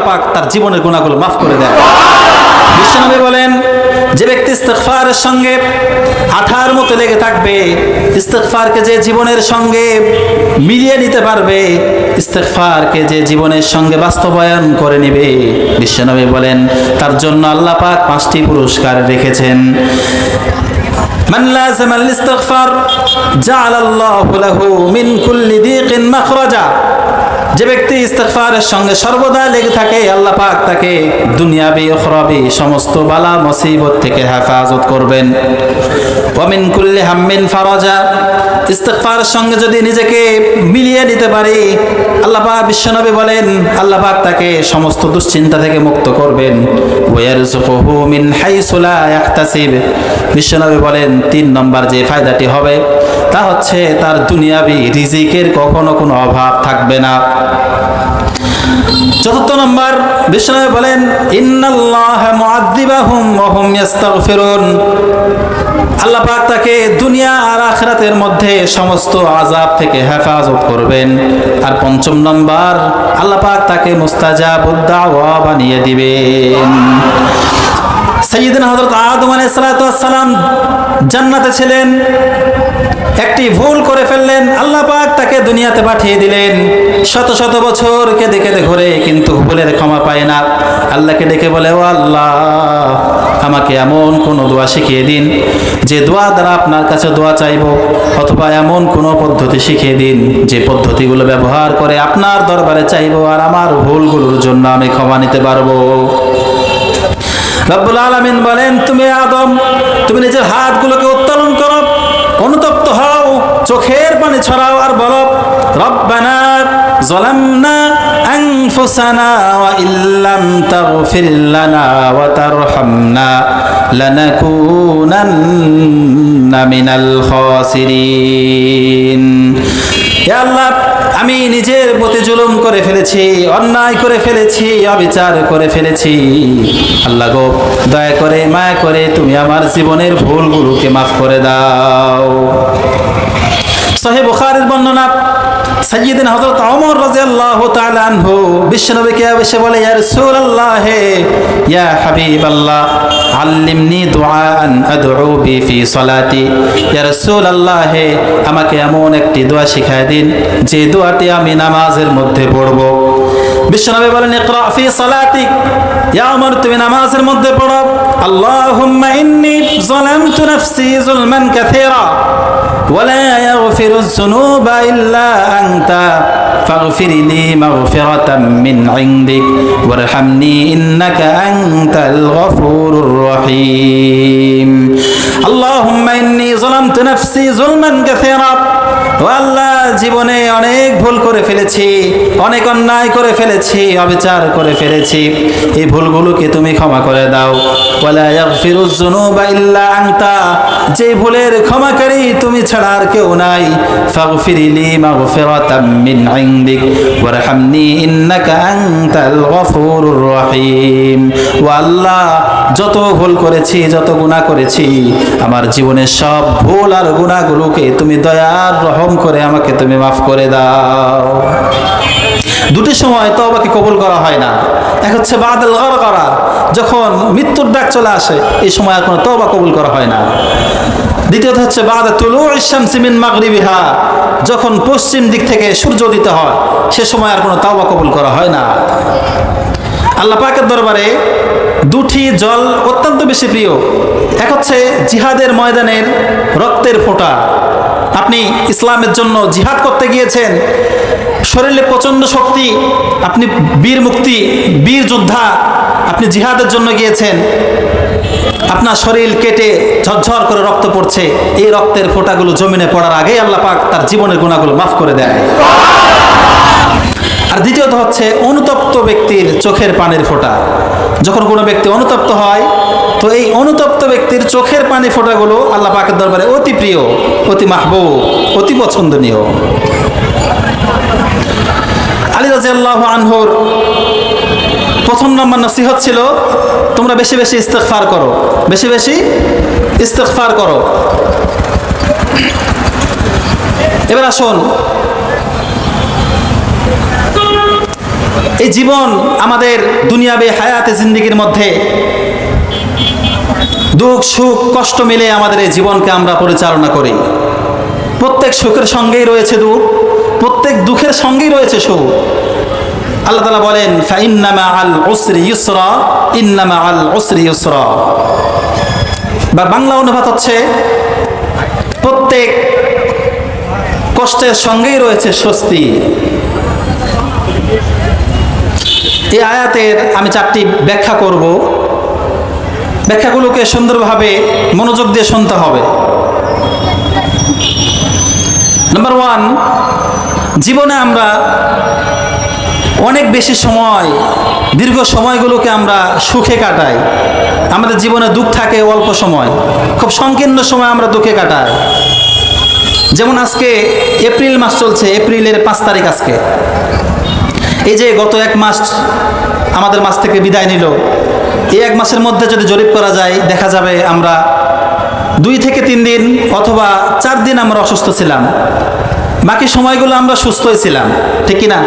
পাক তার জীবনের গুনাহগুলো মাফ করে দেন। বিশ্বনবী বলেন, যে ব্যক্তি ইস্তিগফারের সঙ্গে আঠার মতো লেগে থাকবে, ইস্তিগফারকে যে জীবনের সঙ্গে মিলিয়ে নিতে পারবে, ইস্তিগফারকে যে জীবনের সঙ্গে বাস্তবায়ন করে নেবে, বিশ্বনবী বলেন তার জন্য আল্লাহ পাক 5টি পুরস্কার রেখেছেন। মান লাযামাল ইস্তিগফার জাআলাল্লাহু লাহু মিন কুল্লি দীকিন মাখরাজা। যে ব্যক্তি ইস্তিগফারের সঙ্গে সর্বদা লেগে থাকে, আল্লাহ পাক তাকে দুনিয়াবি উখরাবি সমস্ত বালা মুসিবত থেকে হেফাজত করবেন। ওয়া মিন কুল্লি হাম্মিন ফারাজা। ইস্তিগফারের সঙ্গে যদি নিজেকে মিলিয়ে নিতে পারি, আল্লাহ পাক বিশ্বনবী বলেন আল্লাহ পাক তাকে সমস্ত দুশ্চিন্তা থেকে মুক্ত করবেন। ওয়া ইয়ারযুকুহু মিন হাইসু লা ইয়াহতাসিব। বিশ্বনবী বলেন 3 নম্বর যে ফায়দাটি হবে তা হচ্ছে তার দুনিয়াবি রিজিকের কখনো কোনো অভাব থাকবে না। 4 নম্বর বিশ্বনবী বলেন ইন্নাল্লাহা মুআযযিবাহুম ওয়া হুম ইস্তাগফিরুন। আল্লাহ পাক তাকে দুনিয়া আর আখিরাতের মধ্যে সমস্ত আযাব থেকে হেফাজত করবেন। আর 5 নম্বর আল্লাহ পাক তাকে মুস্তাজাবুদ দাওয়া বানিয়ে দিবেন। সাইয়্যিদনা হযরত আদম আলাইহিস সালাতু ওয়াস সালাম জান্নাতে ছিলেন, একটি ভুল করে ফেললেন, আল্লাহ পাক তাকে দুনিয়াতে পাঠিয়ে দিলেন। শত শত বছর কেঁদে কেঁদে ঘুরে কিন্তু ভুলের ক্ষমা পায় না। আল্লাহকে ডেকে বলে, ও আল্লাহ, আমাকে এমন কোন দোয়া শিখিয়ে দিন যে দোয়া দ্বারা আপনার কাছে দোয়া চাইব, অথবা এমন কোন পদ্ধতি শিখিয়ে দিন যে পদ্ধতিগুলো ব্যবহার করে আপনার দরবারে চাইব আর আমার ভুলগুলোর জন্য আমি ক্ষমা নিতে পারবো। রব্বুল আলামিন বলেন, তুমি আদম, তুমি নিজের হাতগুলোকে উত্তোলন করো, অনুতপ্ত হও, চোখের পানি ছড়াও আর বলো, রব্বানা যালামনা আনফুসানা ওয়া ইল্লাম তাগফির লানা ওয়া তারহামনা লানাকুনান্না মিনাল খাসিরিন। হে আল্লাহ, আমি নিজের প্রতি জুলুম করে ফেলেছি, অন্যায় করে ফেলেছি, অবিচার করে ফেলেছি। আল্লাহ গো, দয়া করে মায়া করে তুমি আমার জীবনের ভুলগুলোকে মাফ করে দাও। সহিহ বুখারীর বর্ণনা, সাইয়্যিদনা হযরত ওমর রাদিয়াল্লাহু তাআলা আনহু বিশ্বনবীকে এসে বলে, ইয়া রাসূলুল্লাহ, ইয়া হাবিবাল্লাহ, আল্লিমনি দুআআন আদউ বি ফি সালাতি। ইয়া রাসূলুল্লাহ, আমাকে এমন একটি দোয়া শিখায় দিন যে দোয়াটি আমি নামাজের মধ্যে পড়ব। বিশ্বনবী বলেন, ইকরা ফি সালাতিক। ইয়া ওমর, তুমি নামাজের মধ্যে পড়ো, আল্লাহুম্মা ইন্নী যালামতু নাফসি যুলমান কাসীরা ওয়ালা ইয়াগফিরুয যুনুবা ইল্লা আনতা ফাগফিরলি মাগফিরাতাম মিন ইনদিক ওয়ারহামনি ইন্নাকা আনতাল গফুরুর রহিম। আল্লাহুম্মা ইন্নী যালামতু নাফসি যুলমান কাসীরা। ও আল্লাহ, জীবনে অনেক ভুল করে ফেলেছি, অনেক অন্যায় করে ফেলেছি, অবিচার করে ফেলেছি, এই ভুলগুলোকে তুমি ক্ষমা করে দাও। ওয়ালা ইয়াগফিরুয যুনুবা ইল্লা আনতা, যে ভুলের ক্ষমাকারী তুমি ছাড়া আর কেউ নাই। ফাগফিরলি মাগফিরাতাম মিন ইনদিক ওয়ারহামনি ইন্নাকা আনতাল গফুরুর রহিম। ও আল্লাহ, যত ভুল করেছি, যত গুনাহ করেছি, আমার জীবনের সব ভুল আর গুনাহগুলোকে তুমি দয়ার রহম করে আমাকে তুমি মাফ করে দাও। দুটি সময় তওবাকে কবুল করা হয় না। এক হচ্ছে বাদাল গরগরা, যখন মৃত্যুর ডাক চলে আসে, এই সময় আর কোনো তওবা কবুল করা হয় না। দ্বিতীয়ত হচ্ছে বাদা তুলুউশ শামসি মিন মাগরিবিহা, যখন পশ্চিম দিক থেকে সূর্য উদিত হয়, সে সময় আর কোনো তওবা কবুল করা হয় না। আল্লাহ পাকের দরবারে দুটি জল অত্যন্ত বেশি প্রিয়। এক হচ্ছে জিহাদের ময়দানের রক্তের ফোঁটা। আপনি ইসলামের জন্য জিহাদ করতে গিয়েছেন, শরীরে প্রচণ্ড শক্তি, আপনি বীর মুক্তি, বীর যোদ্ধা, আপনি জিহাদের জন্য গিয়েছেন, আপনার শরীর কেটে ঝরঝর করে রক্ত পড়ছে, এই রক্তের ফোঁটাগুলো জমিনে পড়ার আগেই আল্লাহ পাক তার জীবনের গুনাহগুলো মাফ করে দেয়। আর দ্বিতীয়ত হচ্ছে অনুতপ্ত ব্যক্তির চোখের পানির ফোঁটা। যখন কোনো ব্যক্তি অনুতপ্ত হয়, তো এই অনুতপ্ত ব্যক্তির চোখের পানি ফোঁটাগুলো আল্লাহ পাকের দরবারে অতি প্রিয়, অতি মাহবুব, অতি পছন্দনীয়। আলী রাদিয়াল্লাহু আনহুর 1 নম্বর নসিহত ছিল, তোমরা বেশি বেশি ইস্তিগফার করো, বেশি বেশি ইস্তিগফার করো। এবার আসুন, এই জীবন আমাদের দুনিয়াবী হায়াতে জিন্দেগির মধ্যে দুঃখ সুখ কষ্ট মিলে আমাদের এই জীবনকে আমরা পরিচালনা করি। প্রত্যেক সুখের সঙ্গেই রয়েছে দুঃখ, প্রত্যেক দুঃখের সঙ্গেই রয়েছে সুখ। আল্লাহ তাআলা বলেন ফাইন্না মাআল উসরি ইউসরা, ইন্না মাআল উসরি ইউসরা। বা বাংলা অনুবাদ হচ্ছে প্রত্যেক কষ্টের সঙ্গেই রয়েছে স্বস্তি। এই আয়াতের আমি 4টি ব্যাখ্যা করব। ব্যাখ্যাগুলোকে সুন্দরভাবে মনোযোগ দিয়ে শুনতে হবে। নাম্বার 1, জীবনে আমরা অনেক বেশি সময়, দীর্ঘ সময়গুলোকে আমরা সুখে কাটাই। আমাদের জীবনে দুঃখ থাকে অল্প সময়, খুব সংকীর্ণ সময় আমরা দুঃখে কাটাই। যেমন আজকে এপ্রিল মাস চলছে, এপ্রিলের 5 তারিখ আজকে। এই যে গত 1 মাস আমাদের মাস থেকে বিদায় নিল, এই 1 মাসের মধ্যে যদি জরিপ করা যায় দেখা যাবে আমরা 2 থেকে 3 দিন অথবা 4 দিন আমরা অসুস্থ ছিলাম, বাকি সময়গুলো আমরা সুস্থই ছিলাম, ঠিক কিনা?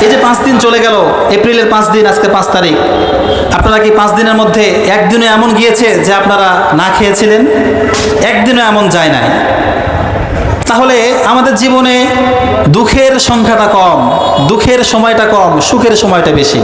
এই যে 5 দিন চলে গেল, এপ্রিলের 5 দিন, আজকে 5 তারিখ। আপনারা কি 5 দিনের মধ্যে একদিনও এমন গিয়েছে যে আপনারা না খেয়েছিলেন? একদিনও এমন যায় নাই। তাহলে আমাদের জীবনে দুঃখের সংখ্যাটা কম, দুঃখের সময়টা কম, সুখের সময়টা বেশি।